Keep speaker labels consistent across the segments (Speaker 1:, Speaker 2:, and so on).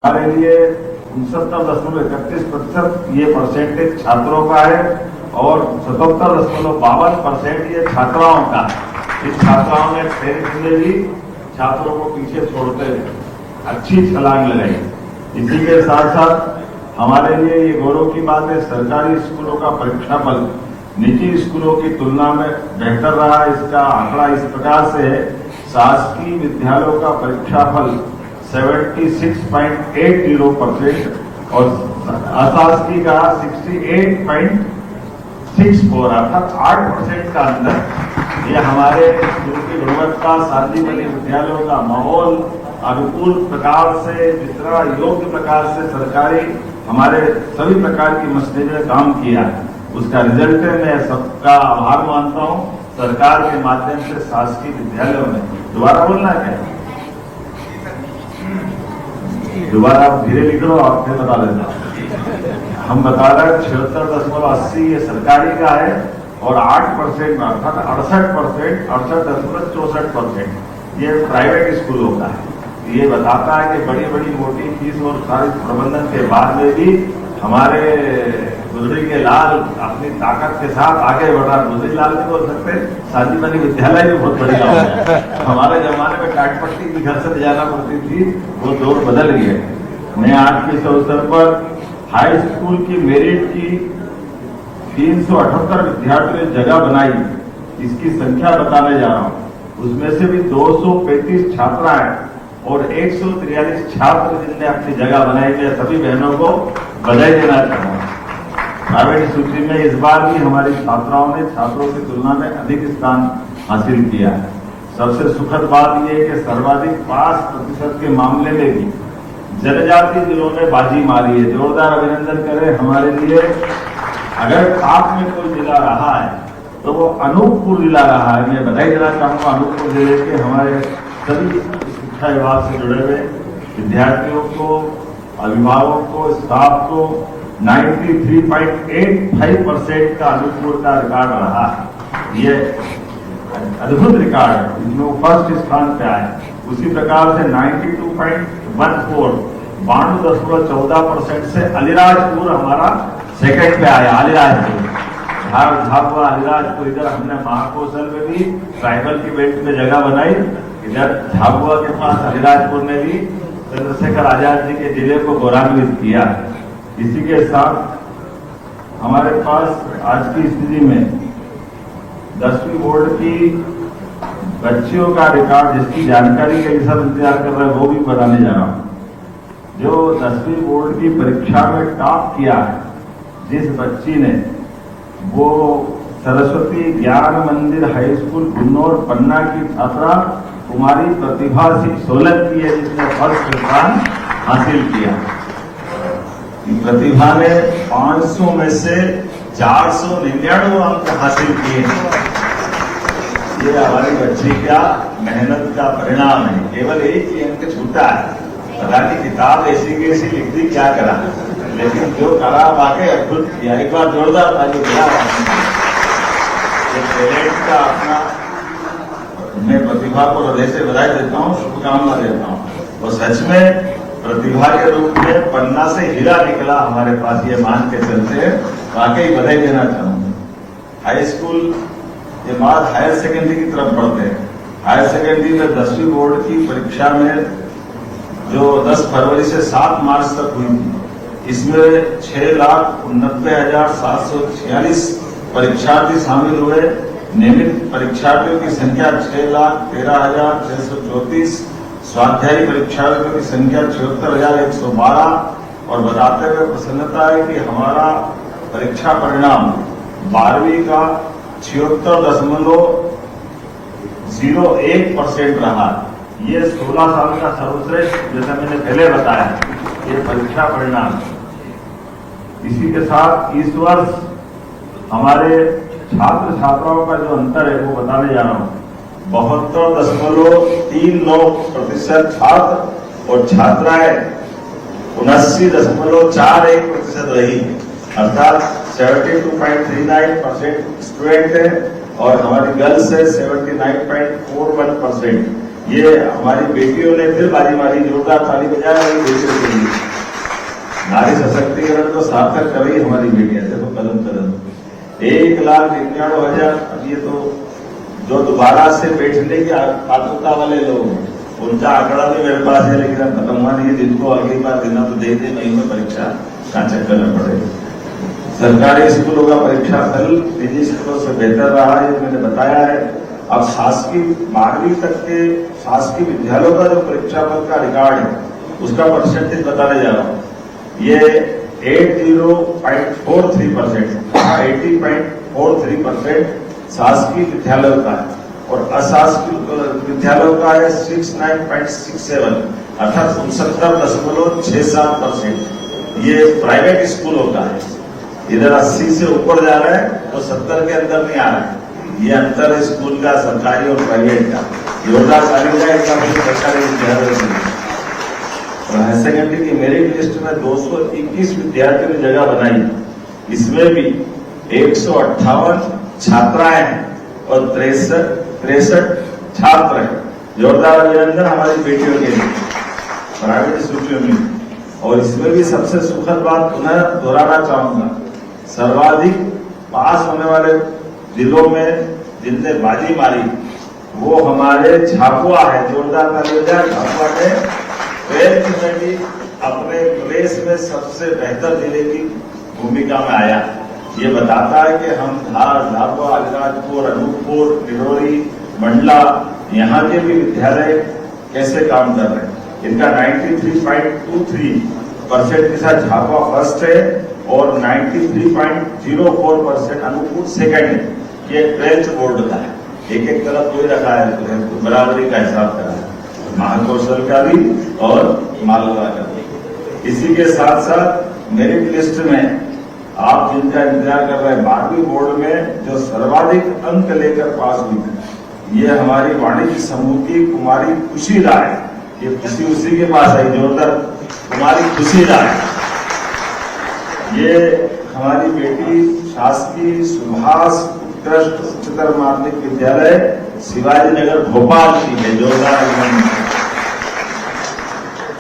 Speaker 1: हमारे लिए 69.31% ये परसेंटेज छात्रों का है और 77.52% ये छात्राओं का। इस छात्राओं ने टेंथ में भी छात्रों को पीछे छोड़ते अच्छी छलांग लगाई। इसी के साथ साथ हमारे लिए ये गौरव की बात है, सरकारी स्कूलों का परीक्षाफल निजी स्कूलों की तुलना में बेहतर रहा। इसका आंकड़ा इस प्रकार से है, शासकीय विद्यालयों का परीक्षाफल 76.80% और अशासकीय का 68.64, अर्थात 8% का अंदर। ये हमारे स्कूल की गुणवत्ता, शांतिमय विद्यालयों का माहौल अनुकूल प्रकार से, जितना योग्य प्रकार से सरकारी हमारे सभी प्रकार की मसले ने काम किया, उसका रिजल्ट है। मैं सबका आभार मानता हूं सरकार के माध्यम से शासकीय विद्यालयों में। दोबारा बोलना क्या? दोबारा आप धीरे लिख लो, आप फिर बता देना। हम बता रहे हैं 76.80 ये सरकारी का है और 8% अर्थात 68.64% ये प्राइवेट स्कूलों का है। ये बताता है कि बड़ी बड़ी मोटी फीस और सारी प्रबंधन के बाद में भी हमारे गुजरी के लाल अपनी ताकत के साथ आगे बढ़ रहा। गुजरी लाल नहीं बोल सकते, शांतिमय विद्यालय भी बहुत बढ़िया हो गया। हमारे जमाने में काटपट्टी की घर से ले जाना पड़ती थी, वो दौर बदल गए। मैं आज के इस अवसर पर हाई स्कूल की मेरिट की 378 विद्यार्थियों ने जगह बनाई, इसकी संख्या बताने जा रहा हूं। उसमें से भी 235 छात्राएं और 143 छात्र जिनने अपनी जगह बनाई। मैं सभी बहनों को बधाई देना चाहूंगा। प्राइवेट सूची में इस बार भी हमारी छात्राओं ने छात्रों की तुलना में अधिक स्थान हासिल किया है। सबसे सुखद बात यह है कि सर्वाधिक पास प्रतिशत के मामले में भी जनजातीय जिलों ने बाजी मारी है। जोरदार अभिनंदन करें हमारे लिए। अगर टॉप में कोई जिला रहा है तो वो अनूपपुर जिला रहा है। मैं बधाई देना चाहूंगा अनूपपुर जिले के हमारे सभी शिक्षा विभाग से जुड़े हुए विद्यार्थियों को, अभिभावकों को, स्टाफ को। 93.85% का अनूपपुर का रिकॉर्ड रहा है। ये अद्भुत रिकॉर्ड है, इसमें वो फर्स्ट स्थान पे आए। उसी प्रकार से 92.14% से अलीराजपुर हमारा सेकंड पे आया। अलीराजपुर झाबुआ अलीराजपुर, इधर हमने महाकौशल में भी ट्राइबल की बेल्ट में जगह बनाई। इधर झाबुआ के पास अलीराजपुर ने भी चंद्रशेखर आजाद जी के जिले को गौरवान्वित किया। इसी के साथ हमारे पास आज की स्थिति में 10वीं बोर्ड की बच्चियों का रिकॉर्ड, जिसकी जानकारी के लिए सब इंतजार कर रहे हैं, वो भी बताने जा रहा हूं। जो 10वीं बोर्ड की परीक्षा में टॉप किया है जिस बच्ची ने, वो सरस्वती ज्ञान मंदिर हाई स्कूल गुन्नौर पन्ना की छात्रा कुमारी प्रतिभा सिंह सोलंकी है, जिसने फर्स्ट स्थान हासिल किया। प्रतिभा ने 500 में से 499 अंक हासिल किए। ये हमारी बच्ची का मेहनत का परिणाम है। केवल एक ही अंक छूटा है, पता नहीं किताब ऐसी की ऐसी लिख दी, क्या करा, लेकिन जो करा वाकई अद्भुत किया। एक बार जोरदार ताली दिया। टैलेंट का अपना, मैं प्रतिभा को हृदय से बधाई देता हूँ, शुभकामना देता हूँ। और सच में प्रतिभा के रूप में पन्ना से हीरा निकला हमारे पास, ये मान के चलते हैं, वाकई बधाई देना चाहूंगा। हाई स्कूल के बाद हायर सेकेंडरी की तरफ बढ़ते हैं। हायर सेकेंडरी में 10वीं बोर्ड की परीक्षा में जो 10 फरवरी से 7 मार्च तक हुई थी, इसमें 6,89,746 परीक्षार्थी शामिल हुए। नियमित परीक्षार्थियों की संख्या 6,13,634, स्वाध्यायी परीक्षार्थियों की संख्या 76,112। और बताते हुए प्रसन्नता है कि हमारा परीक्षा परिणाम 12वीं का 76.01% रहा। ये 16 साल का सर्वश्रेष्ठ, जैसा मैंने पहले बताया, ये परीक्षा परिणाम। इसी के साथ इस वर्ष हमारे छात्र छात्राओं का जो अंतर है वो बताने जा रहा हूं। 72.39% छात्र और छात्राएं 79.41% रही, अर्थात 72.39% स्टूडेंट है और हमारी गर्ल्स है 79.41%। ये हमारी बेटियों ने फिर बाजी मारी, जोरदार ताली बजाया हमारी बेटियों के लिए। नारी सशक्तिकरण तो सार्थक कर रही हमारी बेटियां, देखो कदम कदम 1,99,000। अब ये तो जो दोबारा से बैठने की पात्रता वाले लोग हैं उनका आंकड़ा भी मेरे पास है, लेकिन अब खत्म हुआ नहीं है। जिनको अगली बार देना तो दे दे, नहीं में परीक्षा का चक्कर न पड़े। सरकारी स्कूलों का परीक्षा फल निजी स्कूलों से बेहतर रहा है, मैंने बताया है। अब शासकीय 12वीं तक के शासकीय विद्यालयों का जो परीक्षा फल का रिकॉर्ड है उसका परसेंटेज बताने जा रहा हूँ। ये 80.43%, 80.43% शासकीय विद्यालयों का है और अशासकीय विद्यालयों का है 69.67, अर्थात 69.67%। ये प्राइवेट स्कूलों का है। इधर 80 से ऊपर जा रहा है तो 70 के अंदर नहीं आ रहा है। ये अंतर है स्कूल का, सरकारी और प्राइवेट का। जोरदार ताली जाए सरकारी विद्यालय से। हायर सेकेंडरी की मेरिट लिस्ट में 221 विद्यार्थियों ने जगह बनाई। इसमें भी 158 छात्राएं हैं और 63 छात्र हैं। जोरदार अभिनंदन हमारी बेटियों के लिए प्राइवेट स्कूलों में। और इसमें भी सबसे सुखद बात पुनः दोहराना चाहूंगा, सर्वाधिक पास होने वाले जिलों में जिनने बाजी मारी वो हमारे झाबुआ है। जोरदार ताली बजाएं। झाबुआ ने 12th में भी अपने प्रदेश में सबसे बेहतर जिले की भूमिका में आया। ये बताता है कि हम धार, झाबुआ, अलीराजपुर, अनूपपुर, डिडौरी, मंडला यहाँ के भी विद्यालय कैसे काम कर रहे हैं। इनका 93.23% के साथ झाबुआ फर्स्ट है और 93.04% अनूपपुर सेकंड है। ये 12th बोर्ड का है, एक तरफ कोई रखा है तो बराबरी का हिसाब करा है, महाकौशल का भी और मालवा का भी। इसी के साथ साथ मेरिट लिस्ट में आप जिनका इंतजार कर रहे हैं 12वीं बोर्ड में जो सर्वाधिक अंक लेकर पास हुई ये हमारी वाणिज्य समूह की कुमारी खुशी राय। ये खुशी उसी के पास आई, जोरदार कुमारी खुशी राय। ये हमारी बेटी शासकीय सुभाष उत्कृष्ट उच्चतर माध्यमिक विद्यालय शिवाजी नगर भोपाल की है। जोरदार अभिनंदन।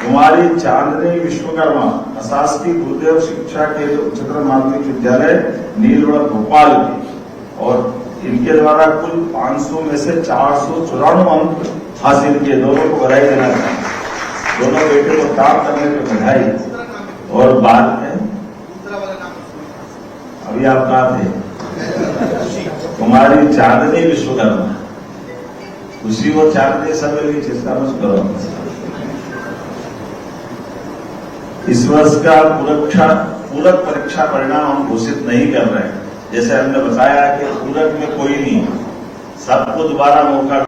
Speaker 1: कुमारी चांदनी विश्वकर्मा अशासकीय गुरुदेव शिक्षा के उच्चतर माध्यमिक विद्यालय नीलवड़ भोपाल की, और इनके द्वारा कुल 500 में से 494 अंक हासिल किए। दोनों को बधाई देना चाहिए, दोनों बेटे को काम करने पर बधाई। और बाद में अभी आप कहा थे कुमारी चांदनी विश्वकर्मा, खुशी वो चांदनी सब मिलकर चेष्टा मत करो। इस वर्ष का पूरक परीक्षा परिणाम हम घोषित नहीं कर रहे हैं। जैसे हमने बताया कि पूरक में कोई नहीं, सबको दोबारा मौका